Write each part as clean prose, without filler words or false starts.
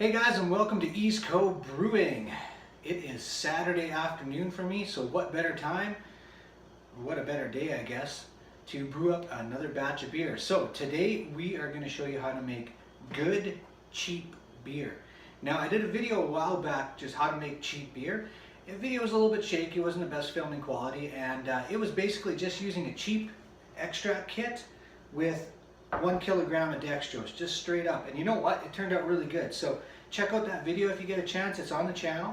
Hey guys, and welcome to East Coast Brewing. It is Saturday afternoon for me, so what better time, or what a better day I guess, to brew up another batch of beer. So today we are going to show you how to make good, cheap beer. Now I did a video a while back just how to make cheap beer. The video was a little bit shaky, it wasn't the best filming quality, and it was basically just using a cheap extract kit with 1 kilogram of dextrose, just straight up. And you know what? It turned out really good. So check out that video if you get a chance. It's on the channel.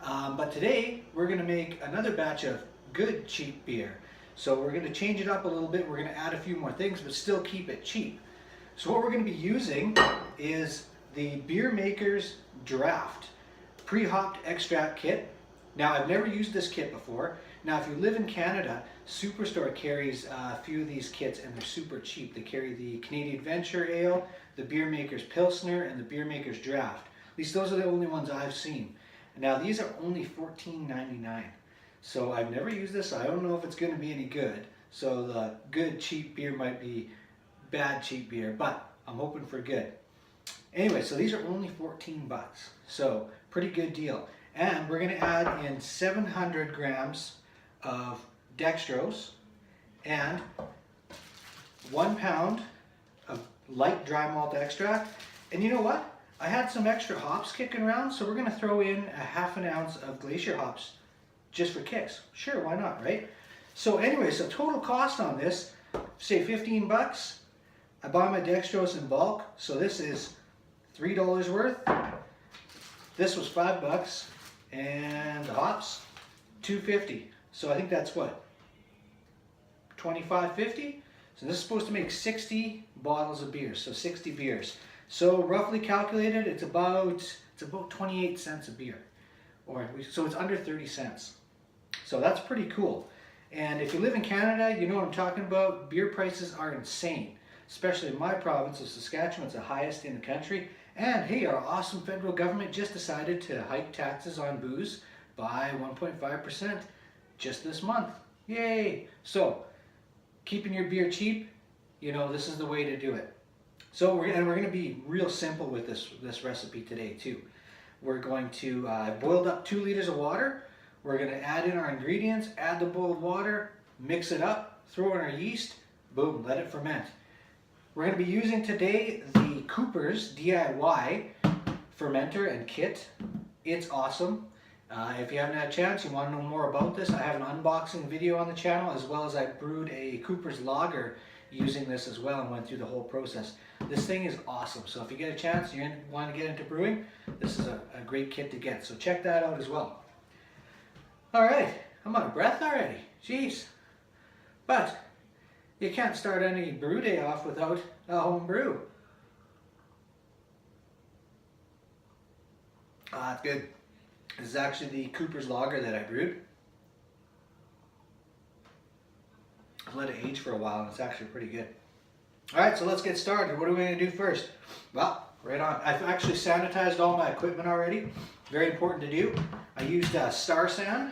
But today we're going to make another batch of good cheap beer. So we're going to change it up a little bit. We're going to add a few more things, but still keep it cheap. So what we're going to be using is the Beer Maker's Draft pre-hopped extract kit. Now I've never used this kit before. Now if you live in Canada, Superstore carries a few of these kits and they're super cheap. They carry the Canadian Venture Ale, the Beer Maker's Pilsner, and the Beer Maker's Draft. At least those are the only ones I've seen. Now these are only $14.99. So I've never used this. I don't know if it's going to be any good. So the good cheap beer might be bad cheap beer, but I'm hoping for good. Anyway, so these are only 14 bucks. So pretty good deal. And we're going to add in 700 grams of dextrose and 1 pound of light dry malt extract. And you know what? I had some extra hops kicking around, so we're going to throw in a ½ ounce of glacier hops just for kicks. Sure, why not, right? So anyway, so total cost on this, say 15 bucks. I buy my dextrose in bulk, so this is $3 worth. This was 5 bucks. And the hops, $2.50. So I think that's what, $25.50? So this is supposed to make 60 bottles of beer, so 60 beers. So roughly calculated, it's about 28 cents a beer, so it's under 30 cents. So that's pretty cool. And if you live in Canada, you know what I'm talking about. Beer prices are insane, especially in my province of Saskatchewan. It's the highest in the country. And hey, our awesome federal government just decided to hike taxes on booze by 1.5% just this month. Yay! So, keeping your beer cheap, you know, this is the way to do it. So, we're going to be real simple with this recipe today too. We're going to boiled up 2 liters of water. We're going to add in our ingredients, add the boiled water, mix it up, throw in our yeast, boom, let it ferment. We're going to be using today the Cooper's DIY Fermenter and Kit. It's awesome. If you haven't had a chance, you want to know more about this, I have an unboxing video on the channel, as well as I brewed a Cooper's Lager using this as well and went through the whole process. This thing is awesome. So if you get a chance, you want to get into brewing, this is a great kit to get. So check that out as well. Alright, I'm out of breath already. Jeez. But you can't start any brew day off without a home brew. That's good. This is actually the Cooper's Lager that I brewed. I've let it age for a while and it's actually pretty good. Alright, so let's get started. What are we going to do first? Well, right on. I've actually sanitized all my equipment already. Very important to do. I used Star San.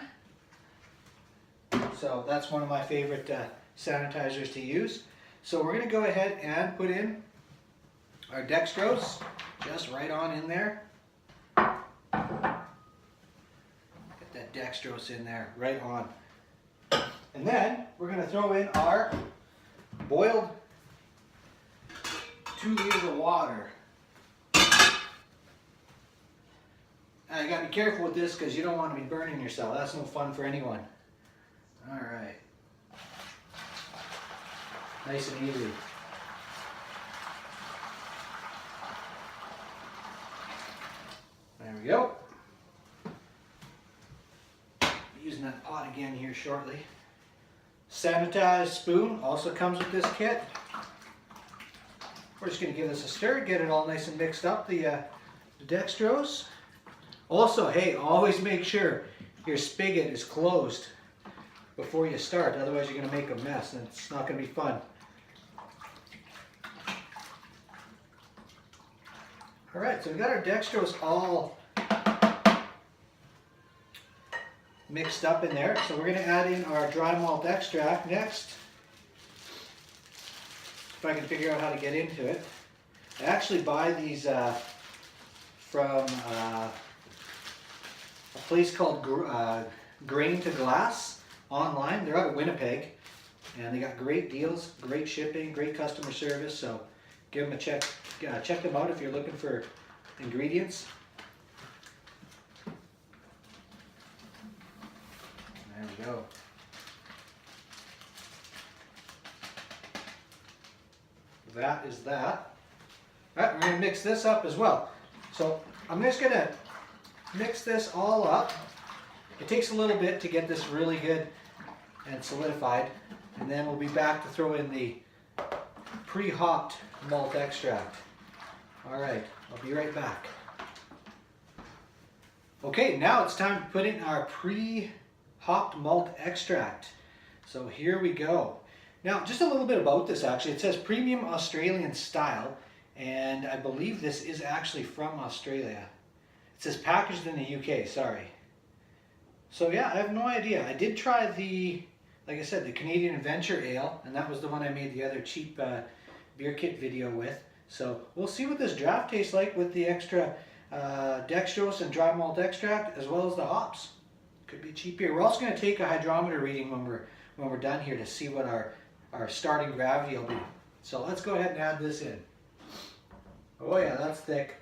So that's one of my favorite sanitizers to use. So we're going to go ahead and put in our dextrose just right on in there. Get that dextrose in there right on. And then we're going to throw in our boiled 2 liters of water. Now you got to be careful with this because you don't want to be burning yourself. That's no fun for anyone. Alright. Nice and easy. There we go. Using that pot again here shortly. Sanitized spoon also comes with this kit. We're just going to give this a stir, get it all nice and mixed up, the dextrose. Also, hey, always make sure your spigot is closed before you start, otherwise you're going to make a mess and it's not going to be fun. Alright, so we got our dextrose all mixed up in there. So we're going to add in our dry malt extract next. If I can figure out how to get into it. I actually buy these from a place called Grain to Glass online. They're out of Winnipeg, and they got great deals, great shipping, great customer service. So give them a check. Check them out if you're looking for ingredients. There we go. That is that. All right, we're going to mix this up as well. So I'm just going to mix this all up. It takes a little bit to get this really good and solidified, and then we'll be back to throw in the pre-hopped malt extract. All right, I'll be right back. Okay, now it's time to put in our pre-hopped malt extract. So here we go. Now, just a little bit about this actually. It says premium Australian style, and I believe this is actually from Australia. It says packaged in the UK, sorry. So yeah, I have no idea. I did try the, like I said, the Canadian Adventure Ale, and that was the one I made the other cheap beer kit video with. So we'll see what this draft tastes like with the extra dextrose and dry malt extract, as well as the hops. Could be cheap beer. We're also going to take a hydrometer reading when we're done here to see what our starting gravity will be. So let's go ahead and add this in. Oh yeah, that's thick.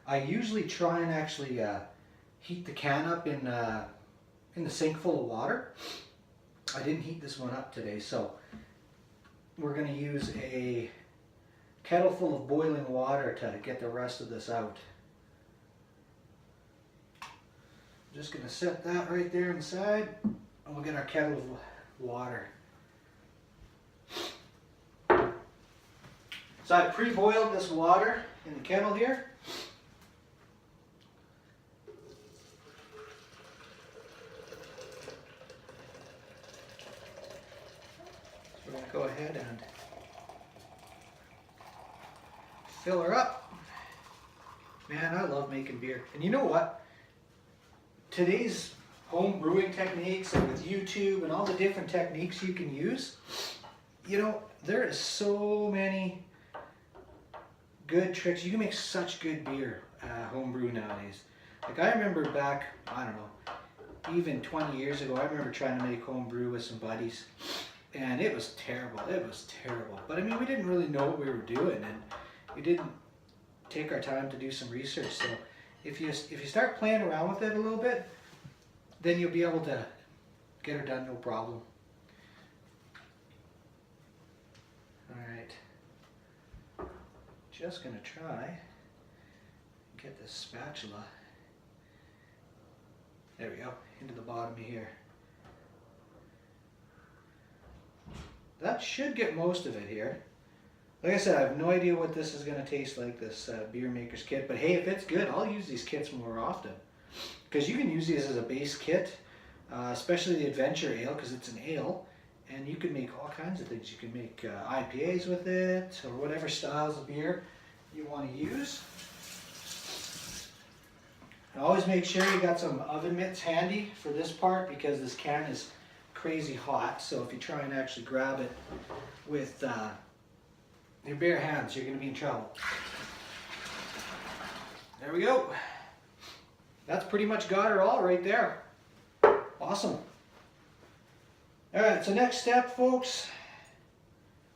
I usually try and actually heat the can up in the sink full of water. I didn't heat this one up today, so we're going to use a kettle full of boiling water to get the rest of this out. I'm just going to set that right there inside, and we'll get our kettle of water. So I pre-boiled this water in the kettle here. We're going to go ahead and fill her up. Man, I love making beer. And you know what? Today's home brewing techniques, and with YouTube and all the different techniques you can use, you know, there is so many good tricks. You can make such good beer home brew nowadays. Like I remember back, I don't know, even 20 years ago, I remember trying to make home brew with some buddies. And it was terrible. It was terrible. But I mean, we didn't really know what we were doing, and we didn't take our time to do some research. So if you start playing around with it a little bit, then you'll be able to get her done no problem. All right. Just gonna try and get this spatula. There we go, into the bottom here. That should get most of it here. Like I said, I have no idea what this is going to taste like, this beer maker's kit. But hey, if it's good, I'll use these kits more often. Because you can use these as a base kit, especially the Adventure Ale, because it's an ale. And you can make all kinds of things. You can make IPAs with it, or whatever styles of beer you want to use. And always make sure you got some oven mitts handy for this part, because this can is crazy hot. So if you try and actually grab it with your bare hands, you're going to be in trouble. There we go. That's pretty much got her all right there. Awesome. All right, so next step, folks.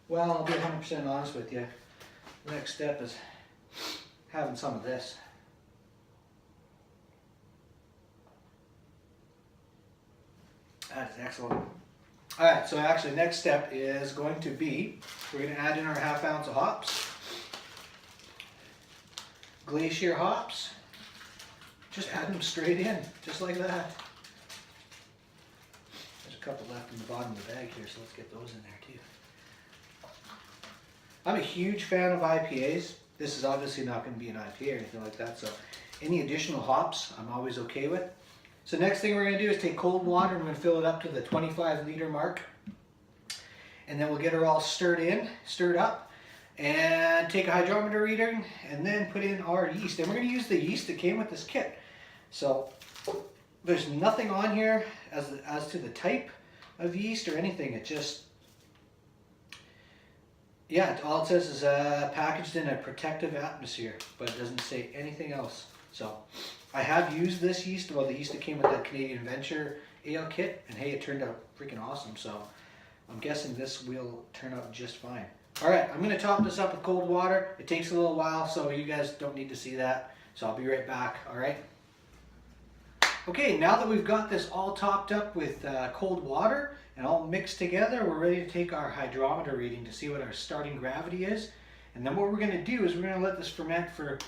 Well, I'll be 100% honest with you. The next step is having some of this. That is excellent. All right, so actually next step is going to be, we're going to add in our ½ ounce of hops. Glacier hops. Just add them straight in, just like that. There's a couple left in the bottom of the bag here, so let's get those in there too. I'm a huge fan of IPAs. This is obviously not going to be an IPA or anything like that, so any additional hops I'm always okay with. So next thing we're going to do is take cold water and we're going to fill it up to the 25-liter mark. And then we'll get her all stirred up, and take a hydrometer reading, and then put in our yeast. And we're going to use the yeast that came with this kit. So there's nothing on here as to the type of yeast or anything. It just, yeah, all it says is packaged in a protective atmosphere, but it doesn't say anything else. So I have used this yeast, well, the yeast that came with that Canadian Venture ale kit, and hey, it turned out freaking awesome. So I'm guessing this will turn out just fine. All right, I'm gonna top this up with cold water. It takes a little while, so you guys don't need to see that. So I'll be right back, all right? Okay, now that we've got this all topped up with cold water and all mixed together, we're ready to take our hydrometer reading to see what our starting gravity is. And then what we're gonna do is we're gonna let this ferment for,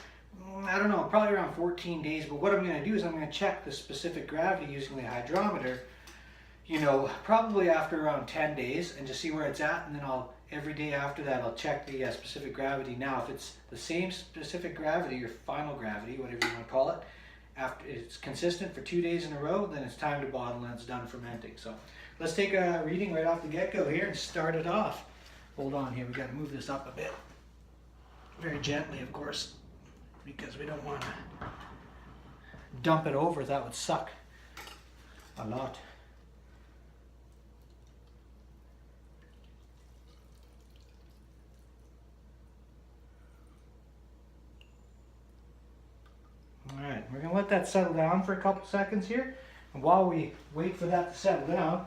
I don't know, probably around 14 days. But what I'm gonna do is I'm gonna check the specific gravity using the hydrometer, you know, probably after around 10 days and just see where it's at. And then every day after that, I'll check the specific gravity. Now, if it's the same specific gravity or final gravity, whatever you want to call it, after it's consistent for 2 days in a row, then it's time to bottle and it's done fermenting. So let's take a reading right off the get-go here and start it off. Hold on here, we got to move this up a bit. Very gently, of course, because we don't want to dump it over. That would suck a lot. Alright, we're going to let that settle down for a couple seconds here. And while we wait for that to settle down,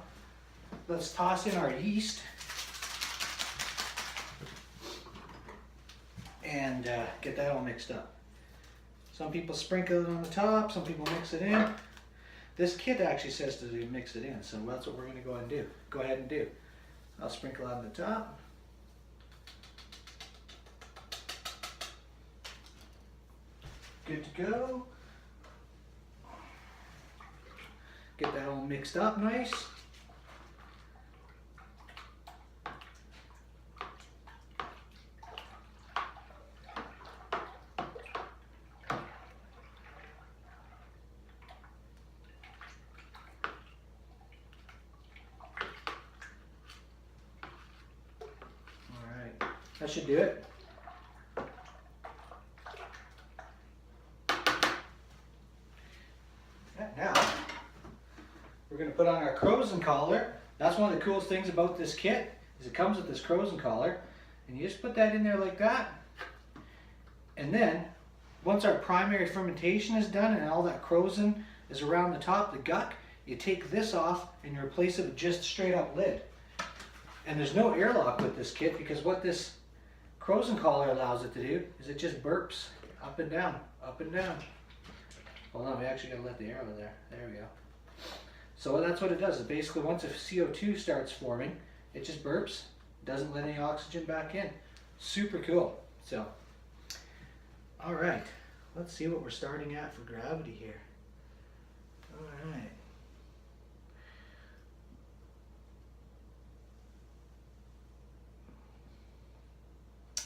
let's toss in our yeast and get that all mixed up. Some people sprinkle it on the top, some people mix it in. This kit actually says to mix it in, so that's what we're going to go ahead and do. I'll sprinkle on the top. Good to go. Get that all mixed up nice. All right, that should do it. Now, we're going to put on our Crozen collar. That's one of the coolest things about this kit, is it comes with this Crozen collar. And you just put that in there like that. And then, once our primary fermentation is done and all that Crozen is around the top, the guck, you take this off and you replace it with just straight up lid. And there's no airlock with this kit, because what this Crozen collar allows it to do is it just burps up and down, up and down. Hold on, we actually gotta let the air out there. There we go. So that's what it does. It basically, once a CO2 starts forming, it just burps, doesn't let any oxygen back in. Super cool. So, all right, let's see what we're starting at for gravity here. All right.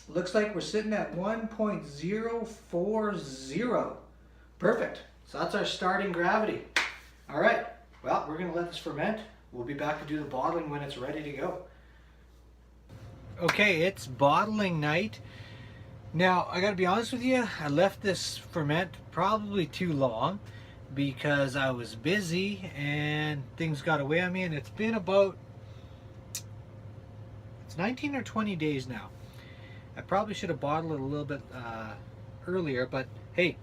Looks like we're sitting at 1.040. Perfect. So that's our starting gravity. All right, well, we're going to let this ferment. We'll be back to do the bottling when it's ready to go. Okay, it's bottling night. Now, I got to be honest with you, I left this ferment probably too long because I was busy and things got away on me, and it's been about, it's 19 or 20 days now. I probably should have bottled it a little bit earlier, but hey,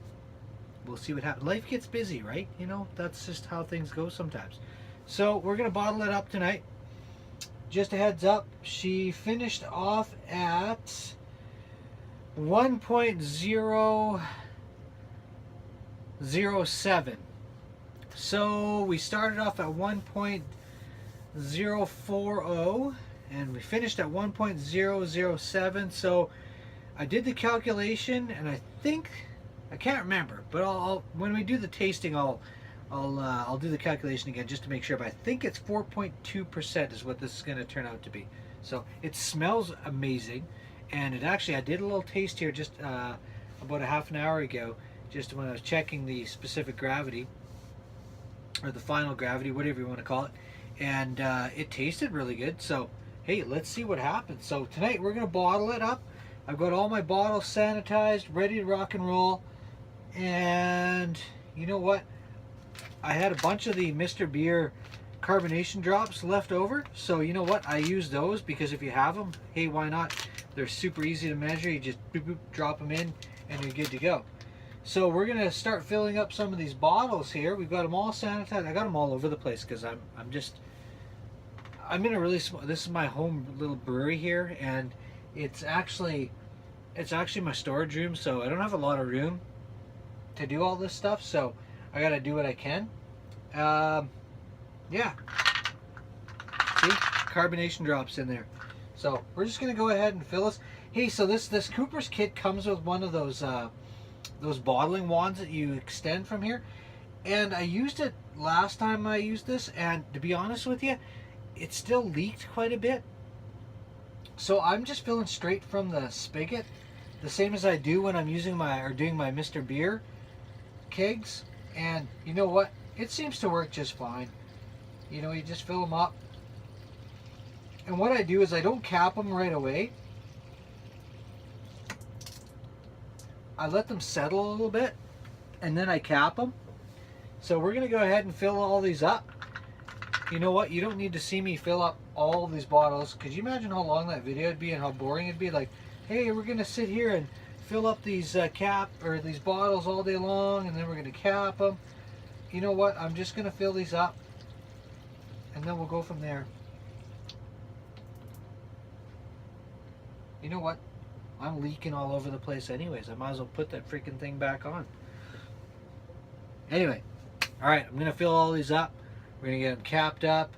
we'll see what happens. Life gets busy, right? You know, that's just how things go sometimes. So we're going to bottle it up tonight. Just a heads up, she finished off at 1.007. So we started off at 1.040 and we finished at 1.007. So I did the calculation, and I think, I can't remember, but I'll when we do the tasting, I'll do the calculation again just to make sure. But I think it's 4.2% is what this is going to turn out to be. So it smells amazing, and it actually, I did a little taste here just about a half an hour ago, just when I was checking the specific gravity or the final gravity, whatever you want to call it, and it tasted really good. So hey, let's see what happens. So tonight we're going to bottle it up. I've got all my bottles sanitized, ready to rock and roll. And you know what? I had a bunch of the Mr. Beer carbonation drops left over. So you know what? I use those because if you have them, hey, why not? They're super easy to measure. You just boop, boop, drop them in and you're good to go. So we're gonna start filling up some of these bottles here. We've got them all sanitized. I got them all over the place because I'm in a really small. This is my home little brewery here, and it's actually my storage room. So I don't have a lot of room to do all this stuff. So I gotta do what I can. Yeah. See, carbonation drops in there. So we're just gonna go ahead and fill this. Hey, so this Cooper's kit comes with one of those bottling wands that you extend from here, and I used it last time I used this, and to be honest with you, it still leaked quite a bit. So I'm just filling straight from the spigot, the same as I do when I'm doing my Mr. Beer kegs, and you know what? It seems to work just fine. You know, you just fill them up, and what I do is I don't cap them right away. I let them settle a little bit, and then I cap them. So we're gonna go ahead and fill all these up. You know what? You don't need to see me fill up all of these bottles. Could you imagine how long that video would be and how boring it'd be? Like, hey, we're gonna sit here and fill up these these bottles all day long, and then we're gonna cap them. You know what? I'm just gonna fill these up, and then we'll go from there. You know what? I'm leaking all over the place anyways. I might as well put that freaking thing back on. Anyway, all right, I'm gonna fill all these up. We're gonna get them capped up,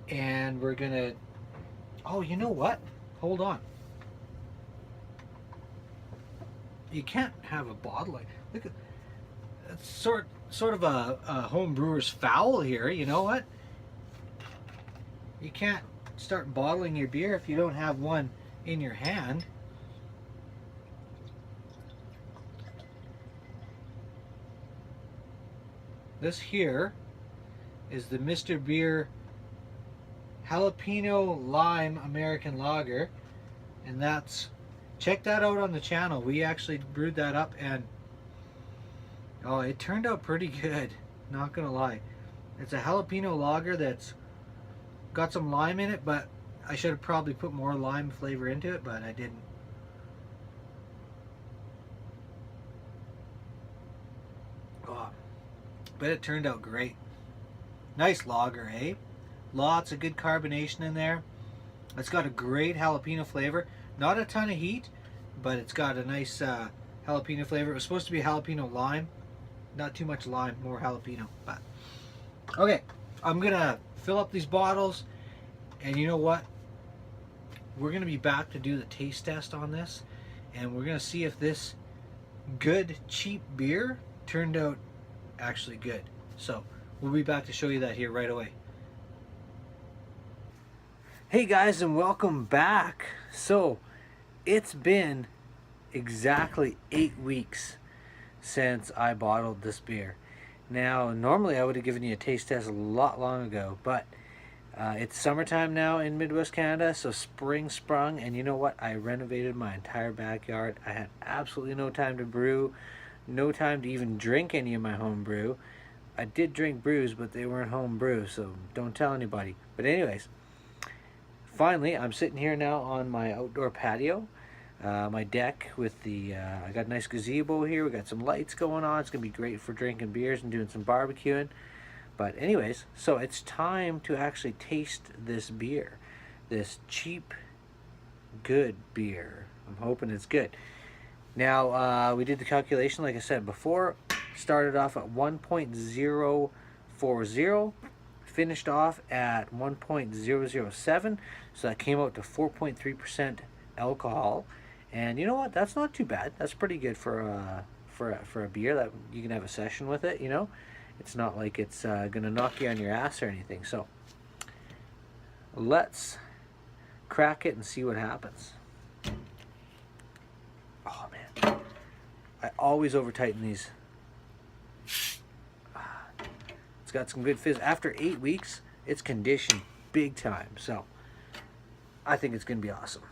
and we're gonna, oh, you know what? Hold on. You can't have a bottle like, look at, it's sort of a home brewer's foul here. You know what? You can't start bottling your beer if you don't have one in your hand. This here is the Mr. Beer Jalapeno Lime American Lager, and check that out on the channel. We actually brewed that up, and oh, it turned out pretty good, not gonna lie. It's a jalapeno lager that's got some lime in it, but I should have probably put more lime flavor into it, but I didn't. Oh, but it turned out great. Nice lager, eh? Lots of good carbonation in there. It's got a great jalapeno flavor. Not a ton of heat, but it's got a nice jalapeno flavor. It was supposed to be jalapeno lime. Not too much lime, more jalapeno. But okay, I'm gonna fill up these bottles, and you know what? We're gonna be back to do the taste test on this, and we're gonna see if this good, cheap beer turned out actually good. So we'll be back to show you that here right away. Hey guys, and welcome back. So it's been exactly 8 weeks since I bottled this beer. Now normally I would have given you a taste test a lot long ago, but it's summertime now in Midwest Canada, so spring sprung, and you know what? I renovated my entire backyard. I had absolutely no time to brew, no time to even drink any of my home brew. I did drink brews, but they weren't home brew, so don't tell anybody. But anyways, finally, I'm sitting here now on my outdoor patio, my deck with the, I got a nice gazebo here. We got some lights going on. It's going to be great for drinking beers and doing some barbecuing. But anyways, so it's time to actually taste this beer, this cheap, good beer. I'm hoping it's good. Now, we did the calculation, like I said before, started off at 1.040, finished off at 1.007, so that came out to 4.3% alcohol. And you know what? That's not too bad. That's pretty good for a beer that you can have a session with it. You know, it's not like it's gonna knock you on your ass or anything. So let's crack it and see what happens. Oh man, I always over tighten these. It's got some good fizz. After 8 weeks, it's conditioned big time. So I think it's gonna be awesome.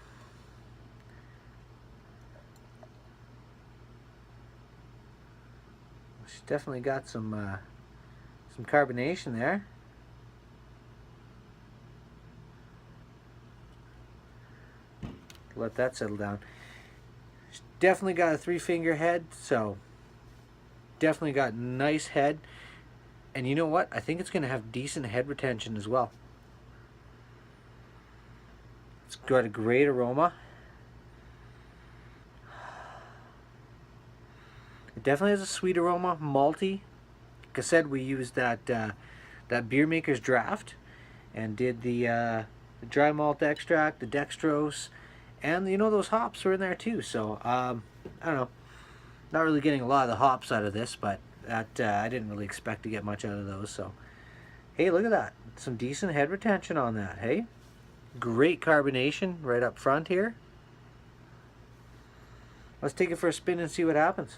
She's definitely got some carbonation there. let that settle down. Definitely got a 3-finger head, so definitely got nice head. And you know what? I think it's going to have decent head retention as well. It's got a great aroma. It definitely has a sweet aroma, malty. Like I said, we used that beer maker's draft and did the dry malt extract, the dextrose, and you know, those hops were in there too. So I don't know, not really getting a lot of the hops out of this, but that I didn't really expect to get much out of those. So hey, look at that, some decent head retention on that. Hey, great carbonation right up front here. Let's take it for a spin and see what happens.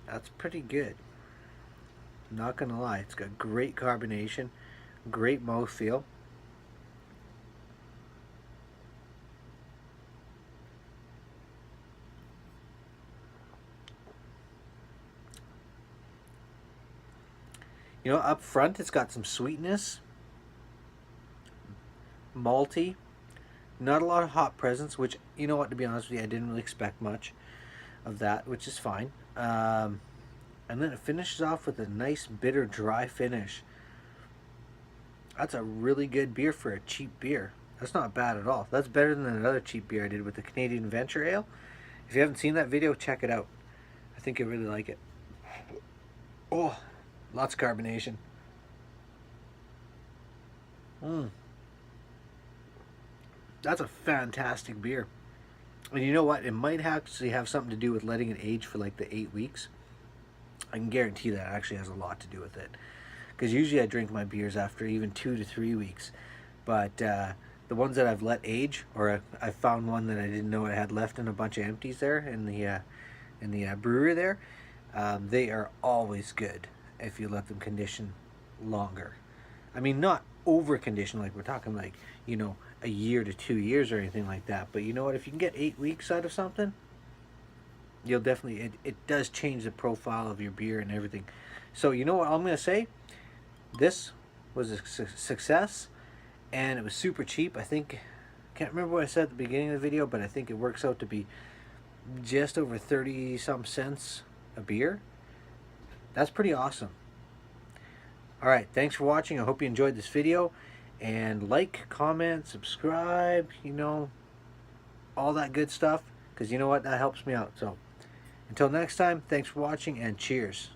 That's pretty good. Not gonna lie, it's got great carbonation, great mouthfeel. You know, up front it's got some sweetness, malty, not a lot of hop presence, which, you know what, to be honest with you, I didn't really expect much of that, which is fine. And then it finishes off with a nice bitter dry finish. That's a really good beer for a cheap beer. That's not bad at all. That's better than another cheap beer I did with the Canadian Venture Ale. If you haven't seen that video, check it out. I think you'll really like it. Oh, lots of carbonation. That's a fantastic beer. And you know what? It might actually have something to do with letting it age for like the 8 weeks. I can guarantee that actually has a lot to do with it. Because usually I drink my beers after even 2 to 3 weeks. But the ones that I've let age, or I found one that I didn't know I had left in a bunch of empties there in the brewery there, they are always good if you let them condition longer. I mean, not over condition, like we're talking like, you know, a year to 2 years or anything like that. But you know what? If you can get 8 weeks out of something, you'll definitely, it does change the profile of your beer and everything. So you know what I'm going to say? This was a success, and it was super cheap. I think, can't remember what I said at the beginning of the video, but I think it works out to be just over 30 some cents a beer. That's pretty awesome. Alright, thanks for watching. I hope you enjoyed this video. And like, comment, subscribe, you know, all that good stuff. Because you know what? That helps me out. So until next time, thanks for watching and cheers.